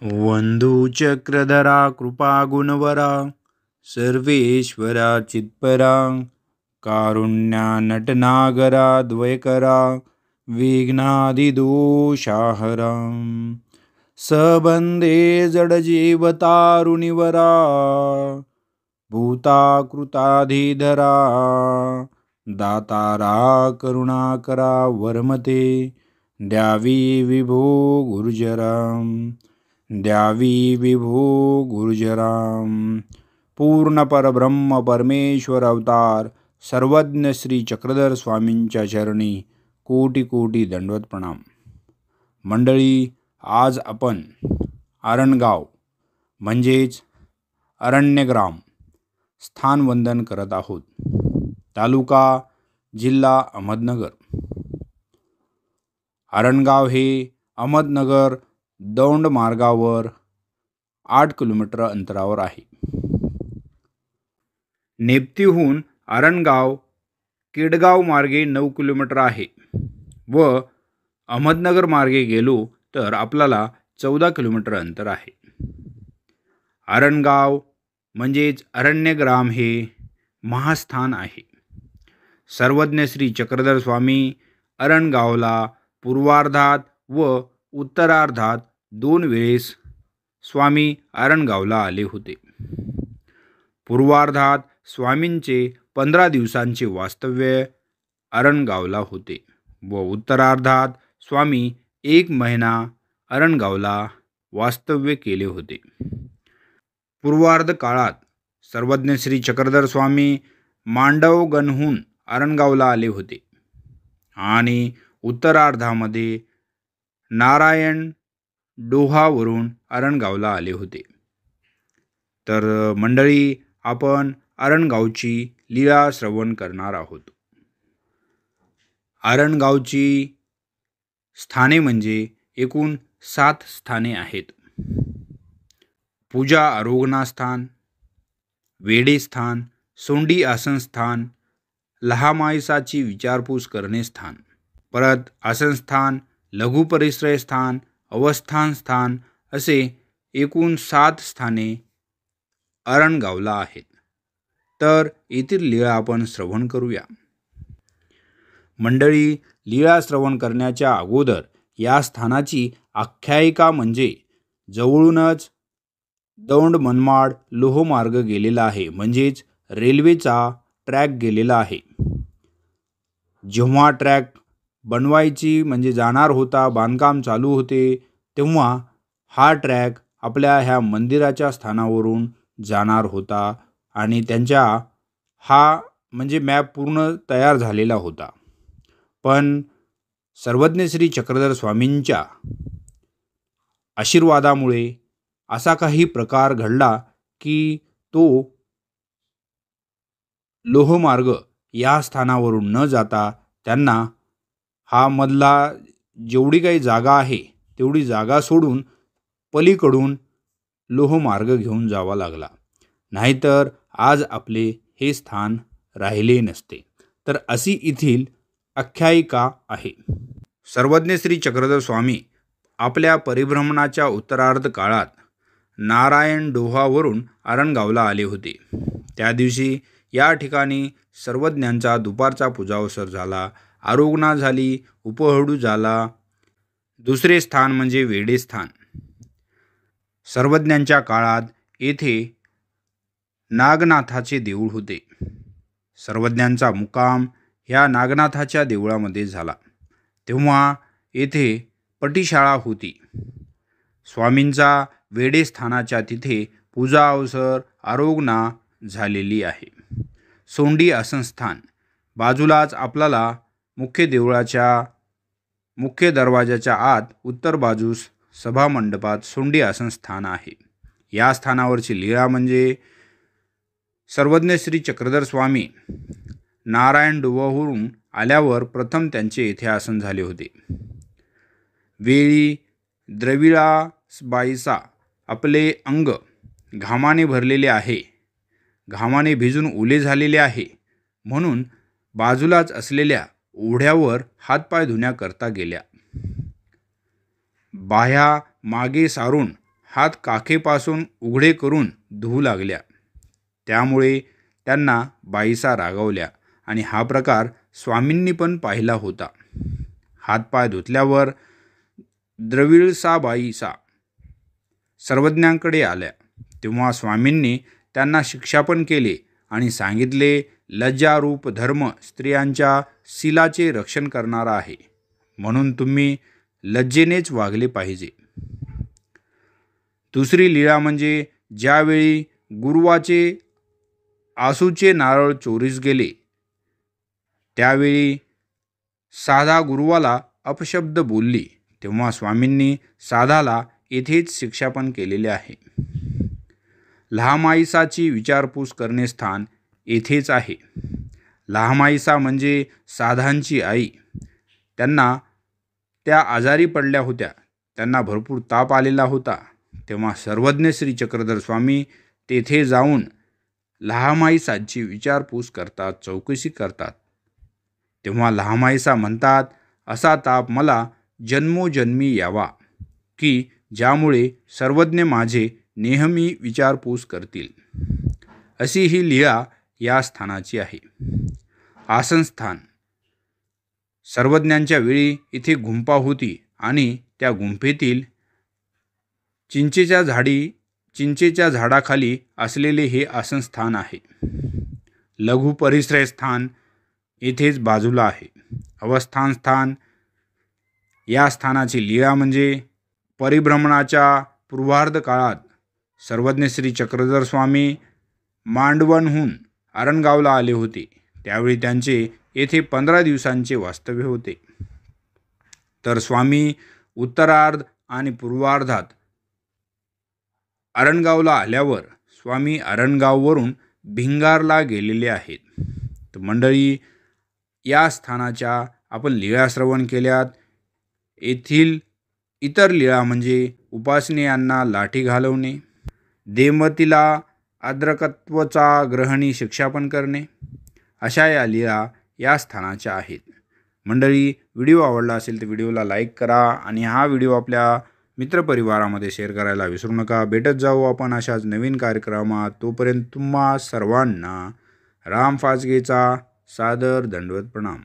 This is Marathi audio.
वंदू चक्रधरा कृपा गुणवरा सर्वेश्वरा चित्परा कारुण्या नटनागरा द्वयकरा विघ्नादिदोषाहरा सबंधे जडजीवतारुणिवरा भूताकृताधिधरा दातारा करुणाकरा वर्मते द्यावी विभो गुर्जराम द्यावी विभो गुर्जराम। पूर्ण परब्रह्म परमेश्वर अवतार सर्वज्ञ श्री चक्रधर स्वामींच्या चरणी कोटी कोटी दंडवत प्रणाम। मंडळी, आज आपण आरणगाव म्हणजेच अरण्यग्राम स्थानवंदन करत आहोत। तालुका जिल्हा अहमदनगर। आरणगाव हे अहमदनगर दौंड मार्गावर 8 किलोमीटर अंतरावर आहे। नेप्तीहून आरणगाव केडगाव मार्गे 9 किलोमीटर आहे व अहमदनगर मार्गे गेलो तर आपल्याला 14 किलोमीटर अंतर आहे। आरणगाव म्हणजेच अरण्यग्राम हे महास्थान आहे। सर्वज्ञ श्री चक्रधर स्वामी अरणगावला पूर्वार्धात व उत्तरार्धात 2 वेळेस स्वामी आरणगावला आले होते। पूर्वार्धात स्वामींचे 15 दिवसांचे वास्तव्य आरणगावला होते व उत्तरार्धात स्वामी 1 महिना आरणगावला वास्तव्य केले होते। पूर्वार्ध काळात सर्वज्ञ श्री चक्रधर स्वामी मांडवगणहून आरणगावला आले होते आणि उत्तरार्धामध्ये नारायण डोहावरून आरणगावला आले होते। तर मंडळी, आपण आरणगावची लीला श्रवण करणार आहोत। आरणगावची स्थाने म्हणजे एकूण 7 स्थाने आहेत। पूजा आरोगना स्थान, वेडे स्थान, सोंडी आसन स्थान, लहामायसाची विचारपूस करणे स्थान, परत आसन स्थान, लघु परिश्रय स्थान, अवस्थान स्थान असे एकूण 7 स्थाने आरणगावला आहेत। तर येथील लीळा आपण श्रवण करूया। मंडळी, लीळा श्रवण करण्याच्या अगोदर या स्थानाची आख्यायिका म्हणजे जवळूनच दौंड मनमाड लोहमार्ग गेलेला आहे, म्हणजेच रेल्वेचा ट्रॅक गेलेला आहे। जेव्हा ट्रॅक बनवायची म्हणजे जाणार होता, बांधकाम चालू होते, तेव्हा हा ट्रॅक आपल्या ह्या मंदिराच्या स्थानावरून जाणार होता आणि त्यांच्या हा म्हणजे मॅप पूर्ण तयार झालेला होता। पण सर्वज्ञ श्री चक्रधर स्वामींच्या आशीर्वादामुळे असा काही प्रकार घडला की तो लोहमार्ग या स्थानावरून न जाता त्यांना हा मधला जेवढी काही जागा आहे तेवढी जागा सोडून पलीकडून लोहमार्ग घेऊन जावा लागला, नाहीतर आज आपले हे स्थान राहिले नसते। तर अशी येथील आख्यायिका आहे। सर्वज्ञ श्री चक्रधर स्वामी आपल्या परिभ्रमणाच्या उत्तरार्ध काळात नारायण डोहावरून आरणगावला आले होते। त्या दिवशी या ठिकाणी सर्वज्ञांचा दुपारचा पूजावसर झाला, आरोगना झाली, उपहडू झाला। दुसरे स्थान म्हणजे वेडे स्थान। सर्वज्ञांच्या काळात येथे नागनाथाचे देऊळ होते। सर्वज्ञांचा मुक्काम ह्या नागनाथाच्या देवळामध्ये झाला। तेव्हा येथे पटीशाळा होती। स्वामींचा वेडे स्थानाच्या तिथे पूजा अवसर आरोगना झालेली आहे। सोंडी आसन स्थान बाजूलाच आपल्याला मुख्य देवळाच्या मुख्य दरवाजाच्या आत उत्तर बाजूस सभा मंडपात सोंडी आसन स्थान आहे। या स्थानावरची लीळा म्हणजे सर्वज्ञ श्री चक्रधर स्वामी नारायण डोहावरून आल्यावर प्रथम त्यांचे येथे आसन झाले होते। वेळी द्रविडाबाईसा आपले अंग घामाने भरलेले आहे, घामाने भिजून ओले झालेले आहे, म्हणून बाजूलाच असलेल्या ओढ्यावर हातपाय धुण्याकरता गेल्या। बाह्या मागे सारून हात काखेपासून उघडे करून धुवू लागल्या. त्यामुळे त्यांना बाईसा रागावल्या आणि हा प्रकार स्वामींनी पण पाहिला होता. हातपाय धुतल्यावर द्रविळसा बाईसा सर्वज्ञांकडे आल्या. तेव्हा स्वामींनी त्यांना शिक्षापन केले आणि सांगितले, लज्जारूप धर्म स्त्रियांच्या शीलाचे रक्षण करणारा आहे, म्हणून तुम्ही लज्जेनेच वागले पाहिजे. दुसरी लीळा म्हणजे ज्यावेळी गुरुवाचे आसूचे नारळ चोरीस गेले, त्यावेळी साधा गुरुवाला अपशब्द बोलली. तेव्हा स्वामींनी साधाला येथेच शिक्षापन केलेले आहे. लहामाईसाची विचारपूस करणे स्थान येथेच आहे. लहामाईसा म्हणजे साधांची आई. त्या आजारी पडल्या होत्या. त्यांना भरपूर ताप आलेला होता. तेव्हा सर्वज्ञ श्री चक्रधर स्वामी तेथे जाऊन लहामाईसाची विचारपूस करतात, चौकशी करतात. तेव्हा लहामाईसा म्हणतात, असा ताप मला जन्मोजन्मी यावा की ज्यामुळे सर्वज्ञ माझे नेहमी विचारपूस करतील. अशी ही लीळा या स्थानाची आहे. आसनस्थान. सर्वज्ञांच्या वेळी इथे गुंफा होती आणि त्या गुंफेतील चिंचेच्या झाडाखाली असलेले हे आसनस्थान आहे. लघु परिश्रय स्थान येथेच बाजूला आहे. अवस्थान स्थान. या स्थानाची लीळा म्हणजे परिभ्रमणाच्या पूर्वार्ध काळात सर्वज्ञ श्री चक्रधर स्वामी मांडवणहून आरणगावला आले होते. त्यावेळी त्यांचे येथे 15 दिवसांचे वास्तव्य होते. तर स्वामी उत्तरार्ध आणि पूर्वार्धात आरणगावला आल्यावर स्वामी आरणगाववरून भिंगारला गेलेले आहेत. तर मंडळी, या स्थानाच्या आपण लीळा श्रवण केल्यात. येथील इतर लीळा म्हणजे उपासनेयांना लाठी घालवणे, देमतीला अद्रकत्वचा ग्रहणी शिक्षापन करणे, अशा या लीळा या स्थानाच्या आहेत. मंडळी, व्हिडिओ आवडला असेल तर व्हिडिओला लाईक करा आणि हा व्हिडिओ आपल्या मित्रपरिवारामध्ये शेअर करायला विसरू नका. भेटत जाऊ आपण अशाच नवीन कार्यक्रमात. तोपर्यंत तुम्हा सर्वांना राम फासगेचा सादर दंडवत प्रणाम.